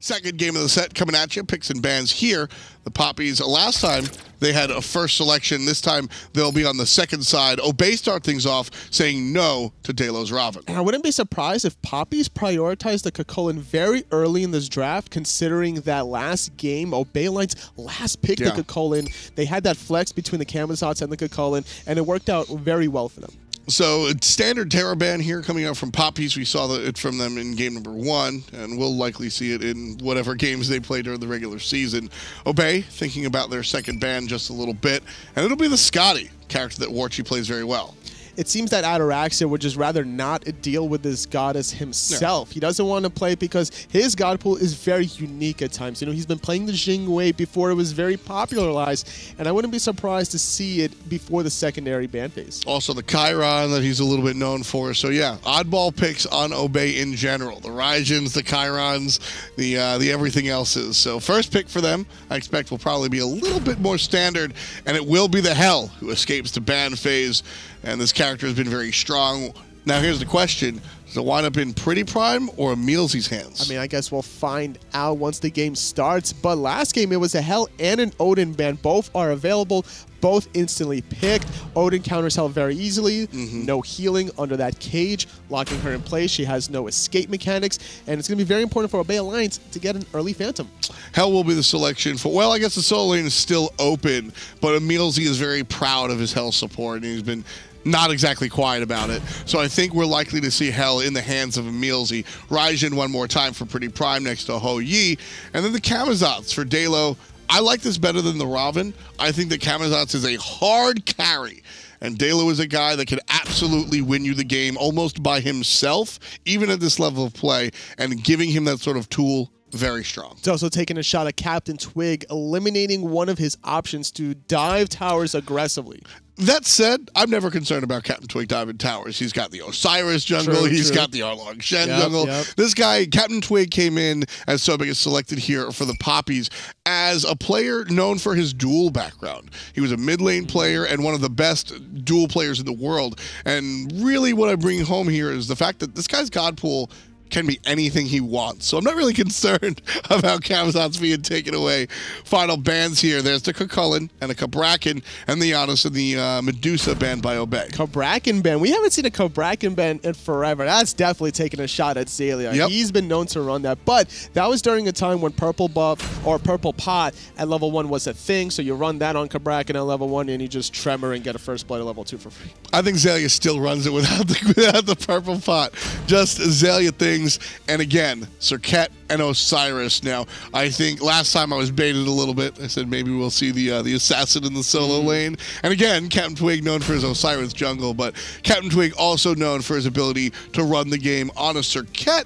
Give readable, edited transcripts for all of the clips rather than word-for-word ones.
Second game of the set coming at you. Picks and bans here. The Papis, last time they had a first selection. This time they'll be on the second side. Obey start things off, saying no to Dheylo's Ravana. And I wouldn't be surprised if Papis prioritized the Chulainn very early in this draft, considering that last game, Obey Line's last pick, the Chulainn. They had that flex between the Camazotz and the Chulainn, and it worked out very well for them. So, standard Terra ban here coming out from Papis. We saw it from them in game number 1, and we'll likely see it in whatever games they play during the regular season. Obey, thinking about their second ban just a little bit, and it'll be the Scotty, character that Warchi plays very well. It seems that Ataraxia would just rather not deal with this goddess himself. Yeah. He doesn't want to play because his god pool is very unique at times. You know, he's been playing the Jing way before it was very popularized, and I wouldn't be surprised to see it before the secondary ban phase. Also the Chiron that he's a little bit known for. So yeah, oddball picks on Obey in general. The Raijins, the Chirons, the everything else's. So first pick for them, I expect will probably be a little bit more standard, and it will be the Hell who escapes the ban phase. And this character has been very strong. Now here's the question. Does it wind up in PrettyPriMe or EmilZy's hands? I mean, I guess we'll find out once the game starts. But last game, it was a Hell and an Odin ban. Both are available. Both instantly picked. Odin counters Hell very easily. No healing under that cage, locking her in place. She has no escape mechanics. And it's going to be very important for Obey Alliance to get an early Phantom. Hell will be the selection for, well, I guess the solo lane is still open. But EmilZy is very proud of his Hell support. And he's been not exactly quiet about it. So I think we're likely to see Hell in the hands of EmilZy. Raijin one more time for PrettyPriMe next to Yi. And then the Camazotz for Dheylo. I like this better than the Ravana. I think that Camazotz is a hard carry. And Dheylo is a guy that can absolutely win you the game almost by himself, even at this level of play, and giving him that sort of tool, very strong. He's also taking a shot at CaptainTwig, eliminating one of his options to dive towers aggressively. That said, I'm never concerned about CaptainTwig diving towers. He's got the Osiris jungle. He's got the Erlang Shen jungle. This guy, CaptainTwig, came in as Sobek is selected here for the Papis as a player known for his duel background. He was a mid lane player and one of the best duel players in the world. And really what I bring home here is the fact that this guy's god pool can be anything he wants. So I'm not really concerned about Camazotz being taken away. Final bans here. There's the Chulainn and a Cabrakan and the Janus and the Medusa banned by Obey. Cabrakan ban. We haven't seen a Cabrakan ban in forever. That's definitely taking a shot at Xaliea. He's been known to run that, but that was during a time when purple buff or purple pot at level 1 was a thing. So you run that on Cabrakan at level 1 and you just tremor and get a first blood at level 2 for free. I think Xaliea still runs it without the purple pot. Just Xaliea things. And again, Serket and Osiris. Now, I think last time I was baited a little bit. I said maybe we'll see the assassin in the solo lane. And again, CaptainTwig known for his Osiris jungle, but CaptainTwig also known for his ability to run the game on a Serket.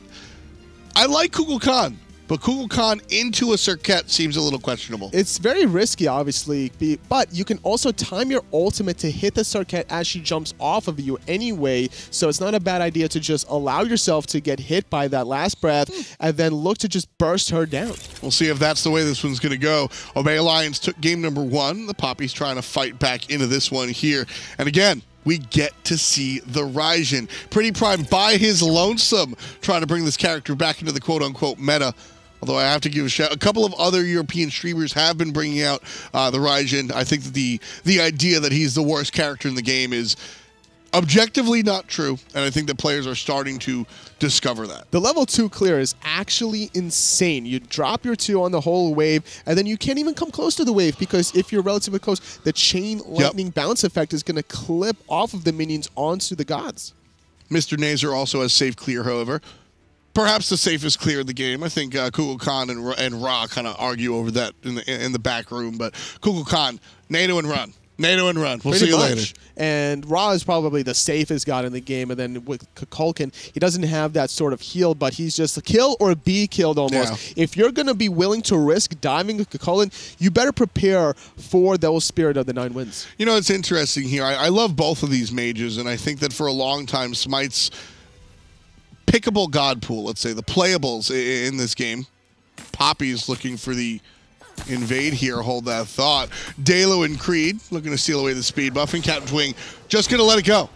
I like Kukulkan. But Kukulkan into a Serket seems a little questionable. It's very risky, obviously, but you can also time your ultimate to hit the Serket as she jumps off of you anyway, so it's not a bad idea to just allow yourself to get hit by that last breath and then look to just burst her down. We'll see if that's the way this one's going to go. Obey Alliance took game number 1. The Papis trying to fight back into this one here. And again, we get to see the Raijin. PrettyPriMe by his lonesome trying to bring this character back into the quote-unquote meta. Although I have to give a shout, a couple of other European streamers have been bringing out the Raijin. I think that the idea that he's the worst character in the game is objectively not true, and I think that players are starting to discover that. The level 2 clear is actually insane. You drop your 2 on the whole wave, and then you can't even come close to the wave because if you're relatively close, the chain lightning bounce effect is going to clip off of the minions onto the gods. MrNazer also has safe clear, however. Perhaps the safest clear in the game. I think Kukulkan and Ra kind of argue over that in the back room. But Kukulkan, NATO and run. NATO and run. We'll see you later. And Ra is probably the safest god in the game. And then with Kukulkan, he doesn't have that sort of heal, but he's just a kill or be killed almost. If you're going to be willing to risk diving with Chulainn, you better prepare for those Spirit of the 9 Winds. You know, it's interesting here. I love both of these mages, and I think that for a long time, Smite's pickable god pool, let's say, the playables in this game. Papis looking for the invade here, hold that thought. Dheylo and Creed looking to steal away the speed buff, and CaptainTwig just going to let it go.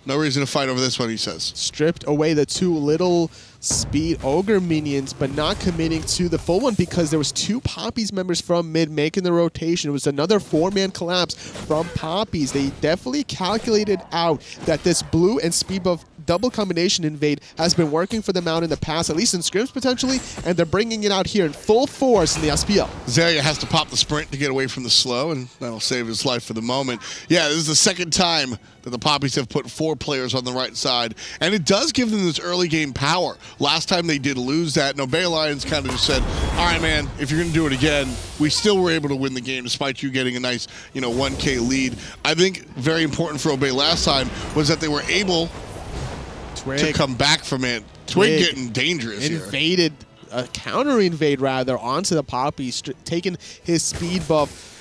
No reason to fight over this one, he says. Stripped away the 2 little speed ogre minions, but not committing to the full one because there was 2 Papis members from mid making the rotation. It was another 4-man collapse from Papis. They definitely calculated out that this blue and speed buff double combination invade has been working for them out in the past, at least in scrims potentially, and they're bringing it out here in full force in the SPL. Xaliea has to pop the sprint to get away from the slow, and that'll save his life for the moment. Yeah, this is the second time that the Papis have put 4 players on the right side, and it does give them this early game power. Last time they did lose that, and Obey Alliance kind of just said, all right, man, if you're going to do it again, we still were able to win the game despite you getting a nice, 1K lead. I think very important for Obey last time was that they were able to come back from it. Twig getting dangerous invaded, counter-invade rather, onto the Papis, taking his speed buff,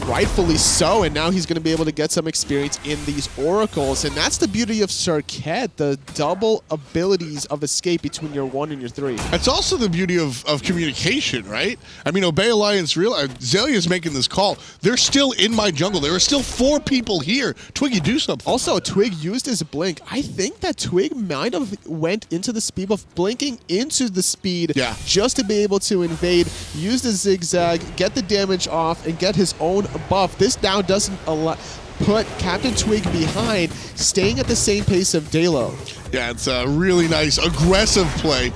rightfully so, and now he's going to be able to get some experience in these oracles, and that's the beauty of Circuit, the double abilities of escape between your 1 and your 3. That's also the beauty of communication, right? I mean, Obey Alliance Xaliea is making this call. They're still in my jungle. There are still 4 people here. Twiggy, do something. Also, Twig used his blink. I think that Twig might have went into the speed buff, blinking into the speed just to be able to invade, use the zigzag, get the damage off, and get his own buff. This now doesn't put CaptainTwig behind, staying at the same pace of Dheylo. Yeah, it's a really nice, aggressive play.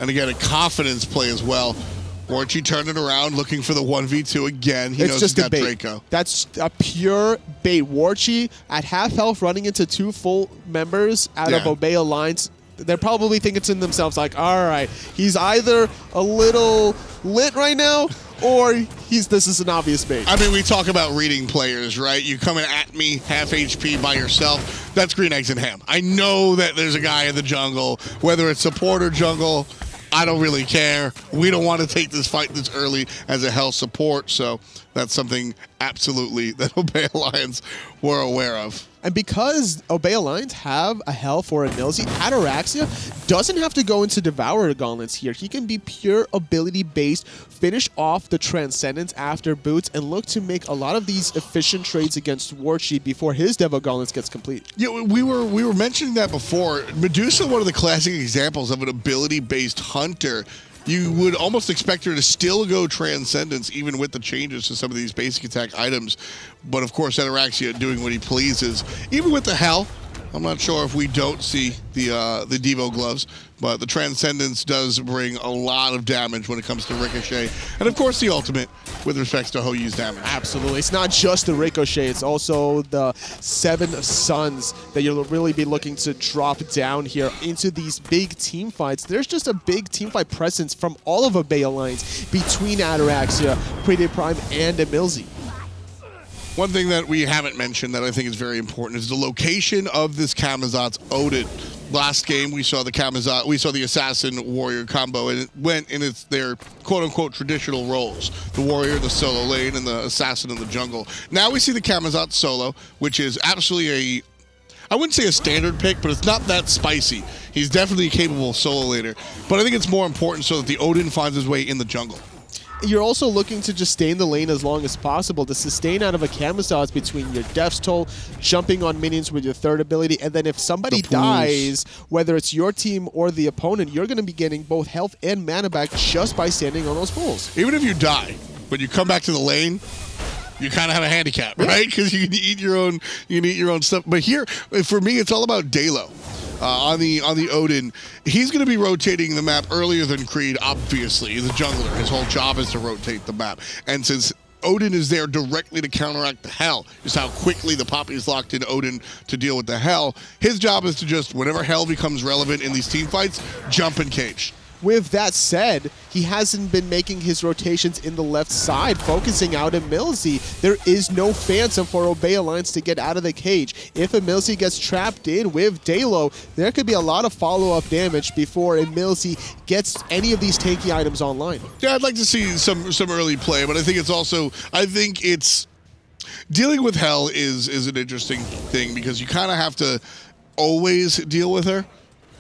And again, a confidence play as well. Warchi turning around, looking for the 1v2 again. He knows he's got Draco. That's a pure bait. Warchi at half health running into 2 full members out of Obey Alliance. They're probably thinking to themselves like, all right, he's either a little lit right now, or this is an obvious bait. I mean, we talk about reading players, right? You coming at me half HP by yourself, that's green eggs and ham. I know that there's a guy in the jungle, whether it's support or jungle, I don't really care. We don't want to take this fight this early as a health support, so that's something absolutely that Obey Alliance were aware of. And because Obey Alliance have a health or a EmilZy, Ataraxia doesn't have to go into Devourer Gauntlets here. He can be pure ability-based, finish off the Transcendence after boots, and look to make a lot of these efficient trades against Warchi before his Devo Gauntlets gets complete. Yeah, we were mentioning that before. Medusa, one of the classic examples of an ability-based hunter. You would almost expect her to still go Transcendence even with the changes to some of these basic attack items. But of course, Ataraxia doing what he pleases. Even with the Hell, I'm not sure if we don't see the Devo gloves, but the Transcendence does bring a lot of damage when it comes to Ricochet. And of course, the ultimate with respect to Hoyu's damage. Absolutely. It's not just the Ricochet, it's also the 7 Suns that you'll really be looking to drop down here into these big team fights. There's just a big team fight presence from all of Obey Alliance between Ataraxia, PrettyPriMe, and EmilZy. One thing that we haven't mentioned that I think is very important is the location of this Camazotz Odin. Last game we saw the assassin warrior combo, and it went in their quote-unquote traditional roles: the warrior, the solo lane, and the assassin in the jungle. Now we see the Camazotz solo, which is absolutely I wouldn't say a standard pick, but it's not that spicy. He's definitely a capable solo laner, but I think it's more important so that the Odin finds his way in the jungle. You're also looking to just stay in the lane as long as possible to sustain out of a Camazotz between your Death's Toll, jumping on minions with your 3rd ability, and then if somebody dies, whether it's your team or the opponent, you're going to be getting both health and mana back just by standing on those pools. Even if you die, but you come back to the lane, you kind of have a handicap, right? Because you can eat your own stuff. But here, for me, it's all about Dheylo. On the Odin, he's going to be rotating the map earlier than Creed, obviously. He's a jungler. His whole job is to rotate the map. And since Odin is there directly to counteract the Hell, just how quickly the Papis locked in Odin to deal with the Hell, his job is to just, whenever Hell becomes relevant in these team fights, jump and cage. With that said, he hasn't been making his rotations in the left side, focusing out EmilZy. There is no Phantom for Obey Alliance to get out of the cage. If EmilZy gets trapped in with Dheylo, there could be a lot of follow-up damage before EmilZy gets any of these tanky items online. Yeah, I'd like to see some early play, but I think it's dealing with Hell is an interesting thing because you kind of have to always deal with her.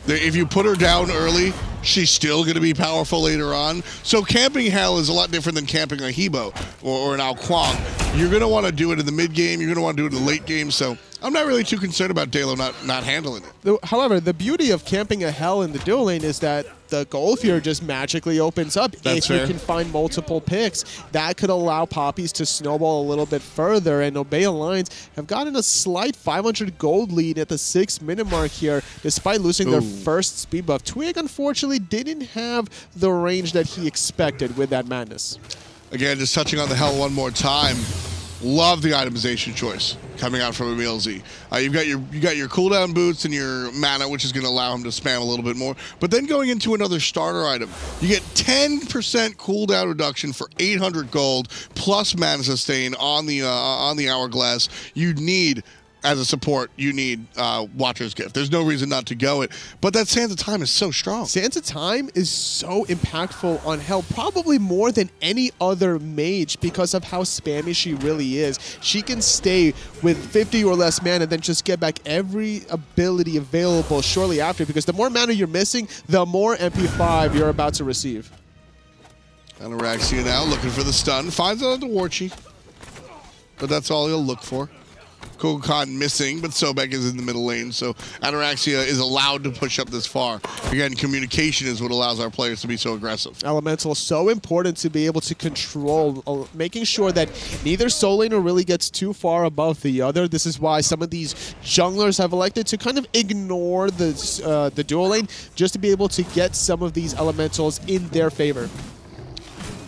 If you put her down early, she's still going to be powerful later on. So camping Hell is a lot different than camping a Hebo or an Ao Kuang. You're going to want to do it in the mid game. You're going to want to do it in the late game. So I'm not really too concerned about Dheylo not handling it. However, the beauty of camping a Hell in the dual lane is that the gold fear just magically opens up. That's if fair. you can find multiple picks, that could allow Papis to snowball a little bit further, and Obey Alliance have gotten a slight 500 gold lead at the 6-minute mark here, despite losing their first speed buff. Twig, unfortunately, didn't have the range that he expected with that madness. Again, just touching on the Hell one more time. Love the itemization choice coming out from EmilZy. You got your cooldown boots and your mana, which is going to allow him to spam a little bit more. But then going into another starter item, you get 10% cooldown reduction for 800 gold plus mana sustain on the hourglass. You need. As a support, you need Watcher's Gift. There's no reason not to go it. But that Sands of Time is so strong. Sands of Time is so impactful on Hell, probably more than any other mage because of how spammy she really is. She can stay with 50 or less mana and then just get back every ability available shortly after, because the more mana you're missing, the more MP5 you're about to receive. Ataraxia now looking for the stun. Finds it on the Warchi. But that's all he'll look for. Kogakan missing, but Sobek is in the middle lane, so Ataraxia is allowed to push up this far. Again, communication is what allows our players to be so aggressive. Elemental is so important to be able to control, making sure that neither soul laner really gets too far above the other. This is why some of these junglers have elected to kind of ignore the dual lane just to be able to get some of these elementals in their favor.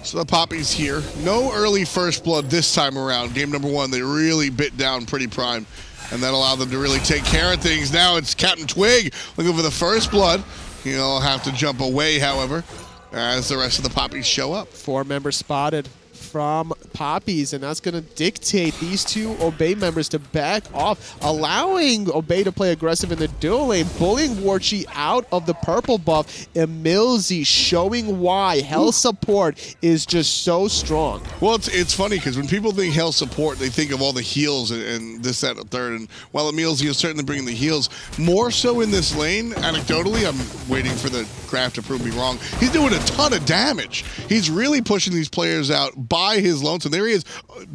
So the Papis here. No early first blood this time around. Game number 1, they really bit down PrettyPriMe, and that allowed them to really take care of things. Now it's CaptainTwig looking for the first blood. He'll have to jump away, however, as the rest of the Papis show up. 4 members spotted from Papis, and that's going to dictate these 2 Obey members to back off, allowing Obey to play aggressive in the dual lane, bullying Warchi out of the purple buff. EmilZy showing why Hell support is just so strong. Well, it's funny because when people think Hell support, they think of all the heals and this, that, and third. And while EmilZy is certainly bringing the heals, more so in this lane, anecdotally, I'm waiting for the graph to prove me wrong, he's doing a ton of damage. He's really pushing these players out by his lonesome. There he is,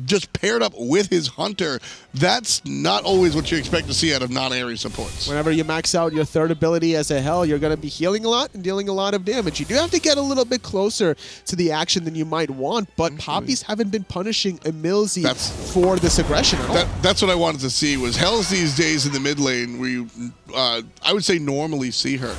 just paired up with his hunter. That's not always what you expect to see out of non-ARI supports. Whenever you max out your third ability as a Hell, you're going to be healing a lot and dealing a lot of damage. You do have to get a little bit closer to the action than you might want, but Papis haven't been punishing EmilZy for this aggression at all. That's what I wanted to see, was Hells these days in the mid lane where you, I would say normally see her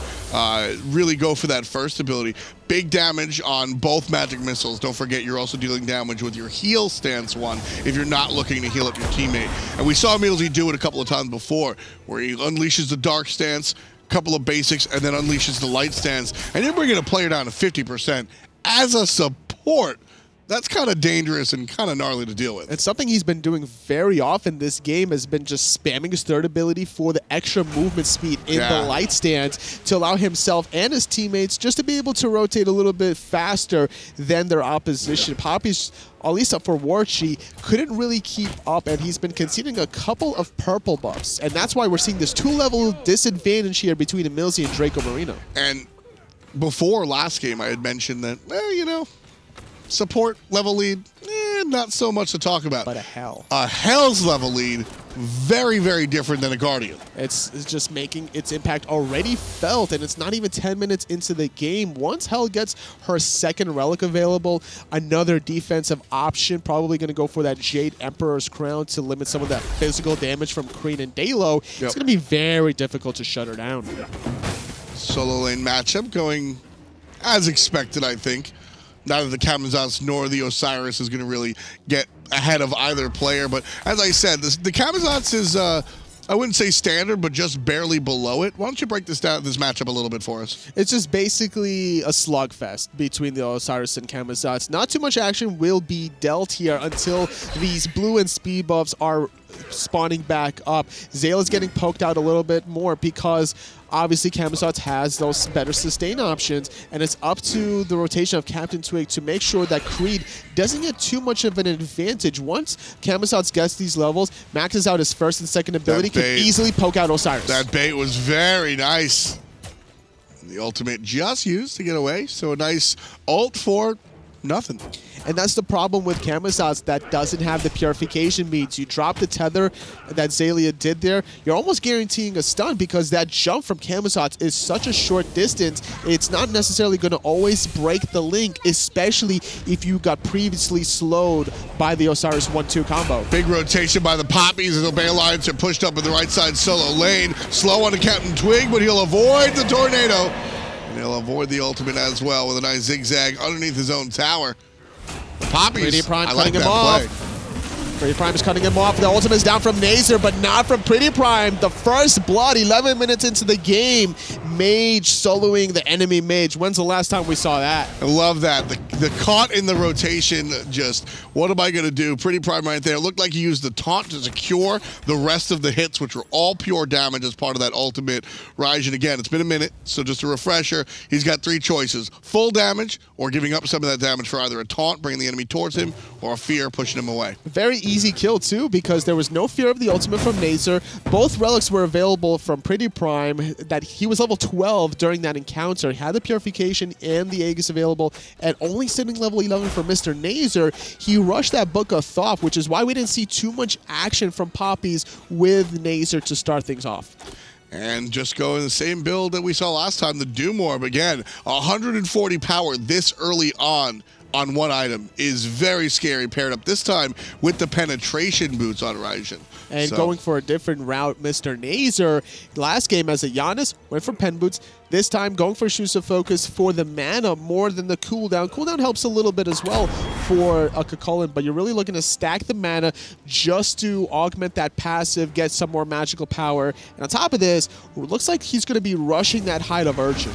really go for that first ability. Big damage on both magic missiles. Don't forget, you're also dealing damage with your heal stance one if you're not looking to heal up your teammate. And we saw EmilZy do it a couple of times before, where he unleashes the dark stance, couple of basics, and then unleashes the light stance. And you're bringing a player down to 50% as a support. That's kind of dangerous and kind of gnarly to deal with. And something he's been doing very often this game has been just spamming his third ability for the extra movement speed in the light stance to allow himself and his teammates just to be able to rotate a little bit faster than their opposition. Papis, at least up for Warchi, couldn't really keep up, and he's been conceding a couple of purple buffs. And that's why we're seeing this 2-level disadvantage here between EmilZy and Dracomarino. And before last game, I had mentioned that, well, you know, support level lead, not so much to talk about. But a Hell. A Hell's level lead, very, very different than a Guardian. It's just making its impact already felt, and it's not even 10 minutes into the game. Once Hell gets her second relic available, another defensive option, probably going to go for that Jade Emperor's Crown to limit some of that physical damage from Kreen and Dheylo. It's going to be very difficult to shut her down. Solo lane matchup going as expected, I think. Neither the Camazotz nor the Osiris is going to really get ahead of either player. But as I said, the Camazotz is, I wouldn't say standard, but just barely below it. Why don't you break this matchup a little bit for us? It's just basically a slugfest between the Osiris and Camazotz. Not too much action will be dealt here until these blue and speed buffs are spawning back up. Xalia's getting poked out a little bit more because obviously Camazotz has those better sustain options, and it's up to the rotation of CaptainTwig to make sure that Creed doesn't get too much of an advantage. Once Camazotz gets these levels, maxes out his first and second ability, can easily poke out Osiris. That bait was very nice. The ultimate just used to get away, so a nice ult for nothing. And that's the problem with Camazotz that doesn't have the purification means. You drop the tether that Xaliea did there, you're almost guaranteeing a stun because that jump from Camazotz is such a short distance. It's not necessarily going to always break the link, especially if you got previously slowed by the Osiris 1-2 combo. Big rotation by the Papis as Obey Alliance are pushed up in the right side solo lane. Slow on to CaptainTwig, but he'll avoid the tornado. And he'll avoid the ultimate as well with a nice zigzag underneath his own tower. The Papis, PrettyPriMe I like cutting him that off. play. PrettyPriMe is cutting him off. The ultimate is down from MrNazer, but not from PrettyPriMe. The first blood, 11 minutes into the game. Mage soloing the enemy mage. When's the last time we saw that? I love that. The caught in the rotation, just, what am I going to do? PrettyPriMe right there. It looked like he used the taunt to secure the rest of the hits, which were all pure damage as part of that ultimate. Raijin, again, it's been a minute, so just a refresher. He's got 3 choices. Full damage, or giving up some of that damage for either a taunt, bringing the enemy towards him, or a fear, pushing him away. Very easy kill, too, because there was no fear of the ultimate from MrNazer. Both relics were available from PrettyPriMe. That he was level 12 during that encounter. He had the purification and the Aegis available, and only sitting level 11 for MrNazer. He rushed that Book of Thoth, which is why we didn't see too much action from Papis with Nazer to start things off. And just go in the same build that we saw last time, the Doom Orb. Again, 140 power this early on one item is very scary, paired up this time with the penetration boots on Raijin. And going for a different route, MrNazer, last game as a Janus, went for pen boots. This time going for Shoes of Focus for the mana more than the cooldown. Cooldown helps a little bit as well for a Chulainn, but you're really looking to stack the mana just to augment that passive, get some more magical power. And on top of this, it looks like he's going to be rushing that Hide of Urchin.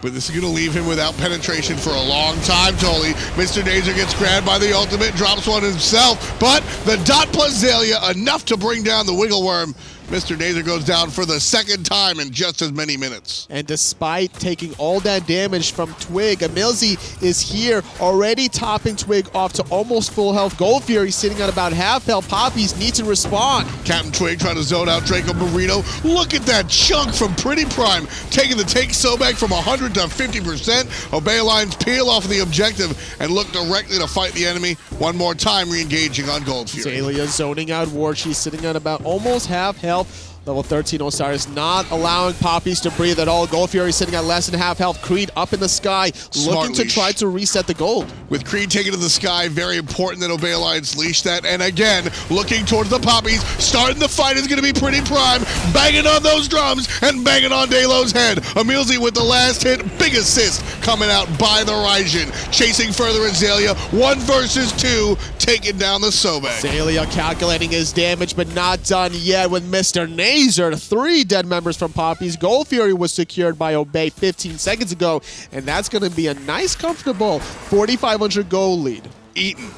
But this is going to leave him without penetration for a long time, totally. MrNazer gets grabbed by the ultimate, drops one himself, but the dot plus Xaliea, enough to bring down the Wiggle Worm. MrNazer goes down for the second time in just as many minutes. And despite taking all that damage from Twig, EmilZy is here, already topping Twig off to almost full health. Gold Fury sitting at about half health. Papis need to respond. CaptainTwig trying to zone out Dracomarino. Look at that chunk from PrettyPriMe, taking the take so back from 100 to 50%. Obey Alliance peel off the objective and look directly to fight the enemy. One more time, re-engaging on Gold Fury. Xaliea zoning out Warchi, sitting at about almost half health. Level 13 Osiris not allowing Papis to breathe at all. Gold Fury sitting at less than half health. Creed up in the sky, looking to try to reset the gold. With Creed taken to the sky, very important that Obey Alliance leash that. And again, looking towards the Papis, starting the fight is going to be PrettyPriMe, banging on those drums and banging on Dheylo's head. EmilZy with the last hit, big assist coming out by the Raijin. Chasing further in Xaliea, 1 versus 2, taking down the Sobek. Xaliea calculating his damage, but not done yet with MrNazer. 3 dead members from Papis. Gold Fury was secured by Obey 15 seconds ago, and that's going to be a nice, comfortable 4,500 gold lead. Eaten.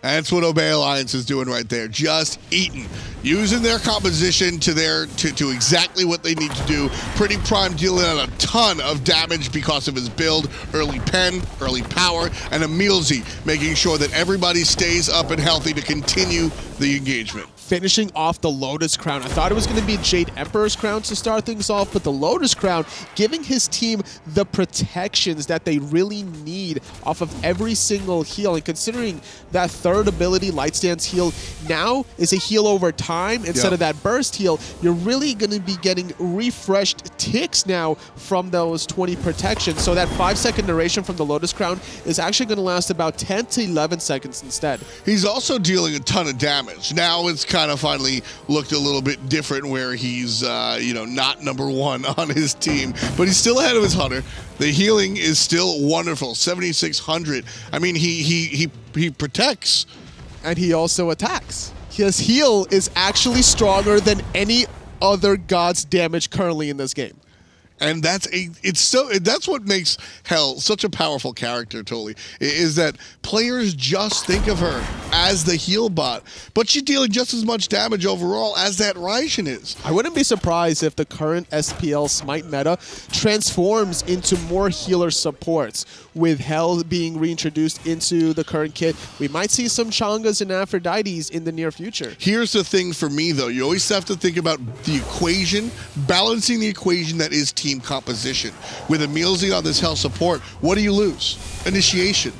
That's what Obey Alliance is doing right there. Just eating. Using their composition to exactly what they need to do. PrettyPriMe dealing out a ton of damage because of his build. Early pen, early power, and EmilZy making sure that everybody stays up and healthy to continue the engagement. Finishing off the Lotus Crown. I thought it was going to be Jade Emperor's Crown to start things off, but the Lotus Crown giving his team the protections that they really need off of every single heal. And considering that third ability, Light Stance heal, now is a heal over time instead of that burst heal, you're really going to be getting refreshed ticks now from those 20 protections. So that 5-second duration from the Lotus Crown is actually going to last about 10 to 11 seconds instead. He's also dealing a ton of damage. Now it's kind of finally looked a little bit different where he's, you know, not #1 on his team, but he's still ahead of his Hunter. The healing is still wonderful, 7,600. I mean, he protects. And he also attacks. His heal is actually stronger than any other god's damage currently in this game. And that's what makes Hel such a powerful character, totally, is that players just think of her as the heal bot, but she's dealing just as much damage overall as that Raijin is. I wouldn't be surprised if the current SPL Smite meta transforms into more healer supports. With Hel being reintroduced into the current kit, we might see some Changas and Aphrodites in the near future. Here's the thing for me, though. You always have to think about the equation, balancing the equation that is team composition. With EmilZy on this Hel support, what do you lose? Initiation.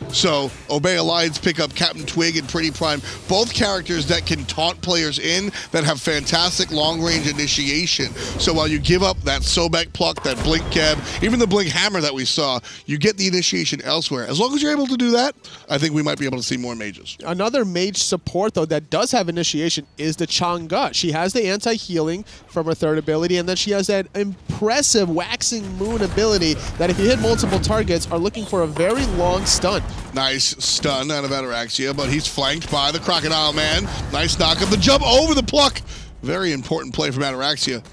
So Obey Alliance pick up CaptainTwig and PrettyPriMe, both characters that can taunt players in, that have fantastic long-range initiation. So while you give up that Sobek pluck, that Blink Keb, even the Blink Hammer that we saw, you get the initiation elsewhere. As long as you're able to do that, I think we might be able to see more mages. Another mage support, though, that does have initiation is the Chang'e. She has the anti-healing from her third ability, and then she has that impressive Waxing Moon ability that if you hit multiple targets are looking for a very long stun. Nice stun out of Ataraxia, but he's flanked by the Crocodile Man. Nice knock up the jump over the pluck. Very important play from Ataraxia.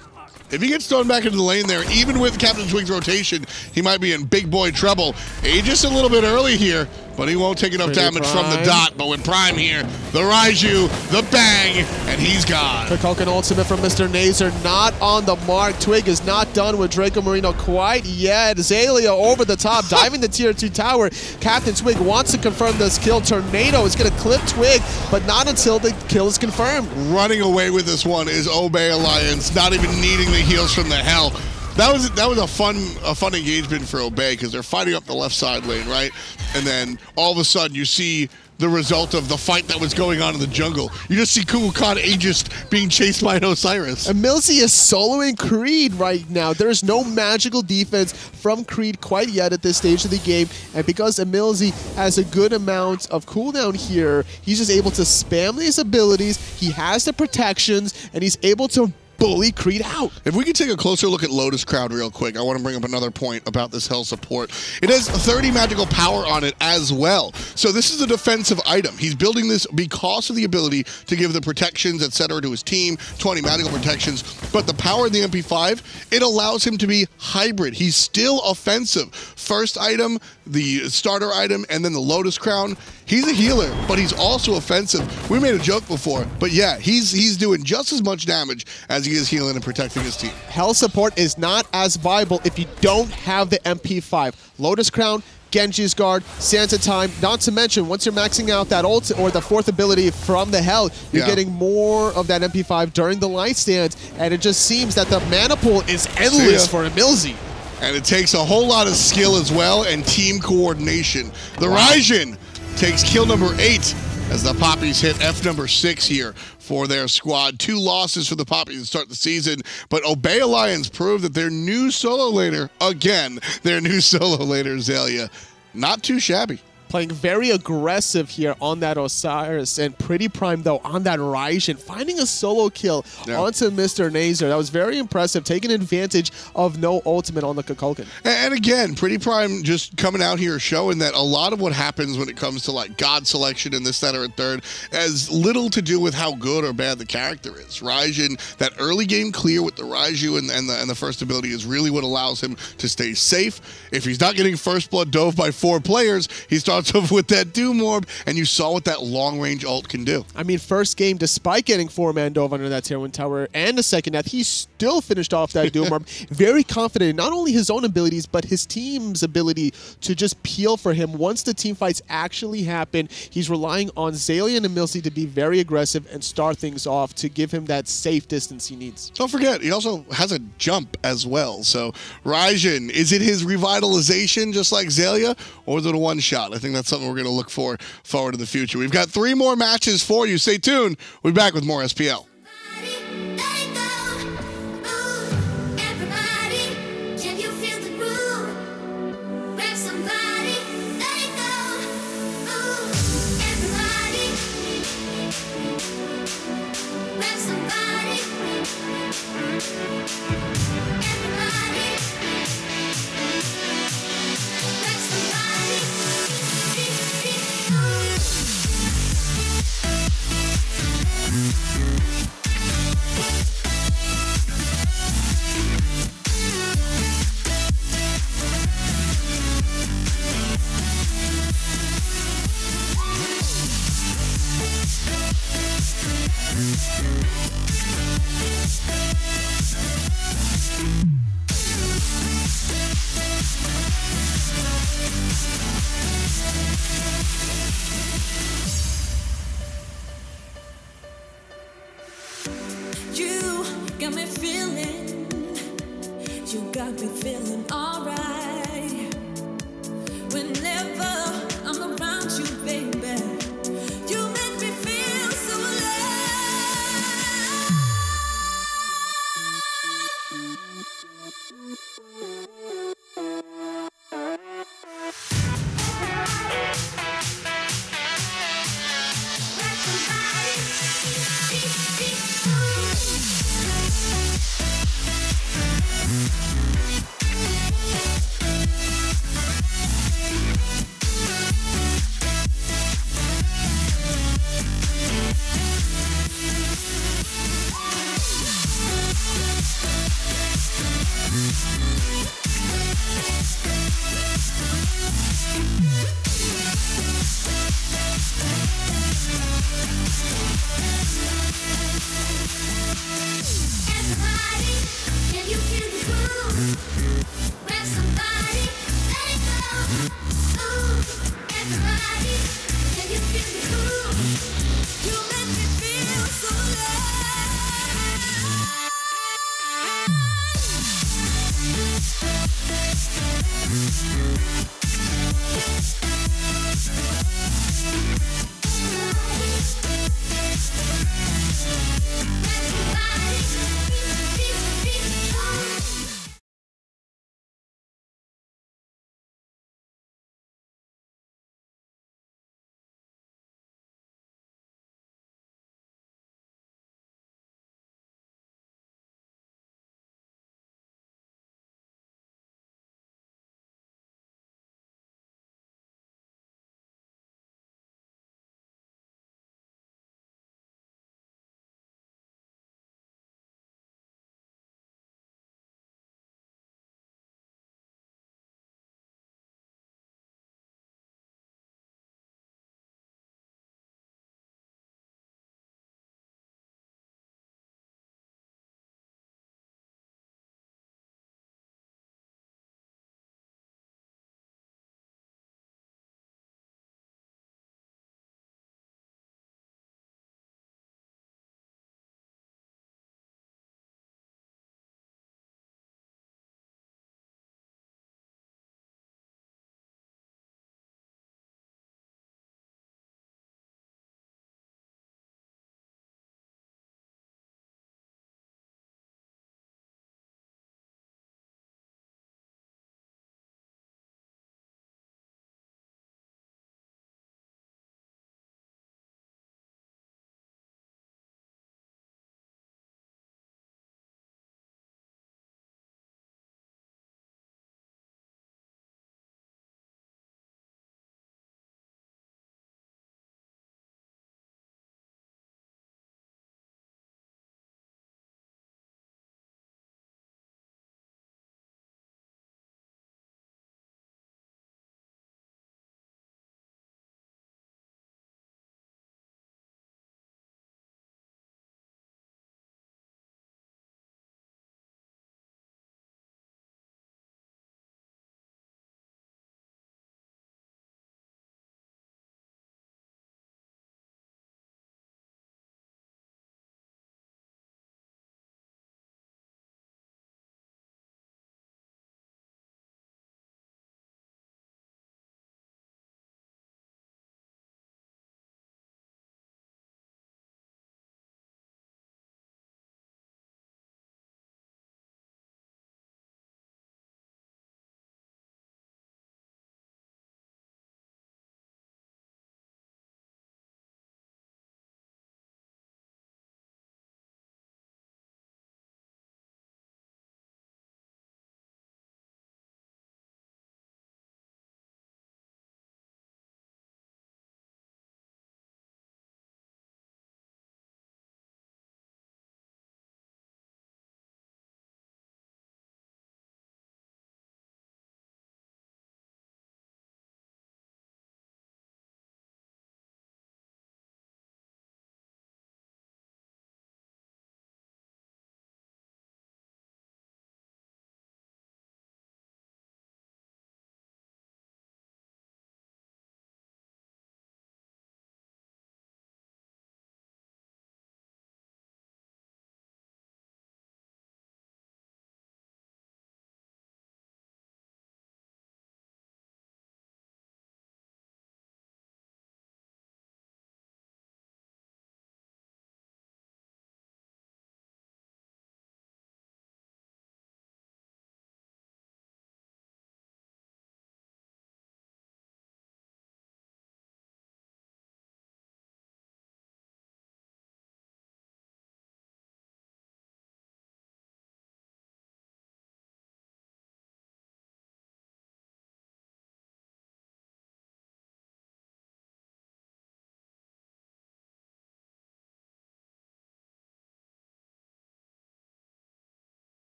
If he gets thrown back into the lane there, even with CaptainTwig's rotation, he might be in big boy trouble. Just a little bit early here, but he won't take enough damage from the dot. But with Prime here, the Raiju, the bang, and he's gone. Kukulkan ultimate from MrNazer, not on the mark. Twig is not done with Dracomarino quite yet. Xaliea over the top, diving the tier 2 tower. CaptainTwig wants to confirm this kill. Tornado is going to clip Twig, but not until the kill is confirmed. Running away with this one is Obey Alliance, not even needing the heals from the hell. That was a fun engagement for Obey because they're fighting up the left side lane, right? And then all of a sudden you see the result of the fight that was going on in the jungle. You just see Kukulkan Aegis being chased by an Osiris. EmilZy is soloing Creed right now. There's no magical defense from Creed quite yet at this stage of the game, and because EmilZy has a good amount of cooldown here, he's just able to spam these abilities. He has the protections, and he's able to bully Creed out. If we could take a closer look at Lotus Crown real quick, I want to bring up another point about this Hell support. It has 30 magical power on it as well. So this is a defensive item. He's building this because of the ability to give the protections, etc. to his team, 20 magical protections. But the power of the MP5, it allows him to be hybrid. He's still offensive. First item, the starter item, and then the Lotus Crown. He's a healer, but he's also offensive. We made a joke before, but yeah, he's doing just as much damage as he is healing and protecting his team. Hell support is not as viable if you don't have the MP5. Lotus Crown, Genji's Guard, Santa Time, not to mention once you're maxing out that ult or the fourth ability from the Hell, you're getting more of that MP5 during the light stands, and it just seems that the mana pool is endless for EmilZy. And it takes a whole lot of skill as well and team coordination. The Raijin takes kill number 8 as the Papis hit F number 6 here for their squad. 2 losses for the Papis to start the season, but Obey Alliance proved that their new solo laner, again, their new solo laner, Xaliea, not too shabby. Playing very aggressive here on that Osiris, and PrettyPriMe, though, on that Raijin, finding a solo kill onto MrNazer. That was very impressive, taking advantage of no ultimate on the Kukulkan. And again, PrettyPriMe just coming out here showing that a lot of what happens when it comes to like God selection and this, that, or a third has little to do with how good or bad the character is. Raijin, that early game clear with the Raiju and the first ability is really what allows him to stay safe. If he's not getting first blood dove by 4 players, he starts off with that Doom Orb, and you saw what that long-range ult can do. I mean, first game, despite getting 4-man dove under that tier 1 tower and the second death, he still finished off that Doom Orb. Very confident in not only his own abilities, but his team's ability to just peel for him. Once the team fights actually happen, he's relying on Xaliea and EmilZy to be very aggressive and start things off to give him that safe distance he needs. Don't forget, he also has a jump as well. So, Raijin, is it his revitalization just like Xaliea, or is it a one-shot? I think that's something we're going to look for forward in the future. We've got 3 more matches for you. Stay tuned. We'll be back with more SPL. Got me feeling alright. Whenever I'm around Everybody, can you feel the groove? Grab somebody, let it go. Ooh, everybody, can you feel the groove? You make me feel so alive.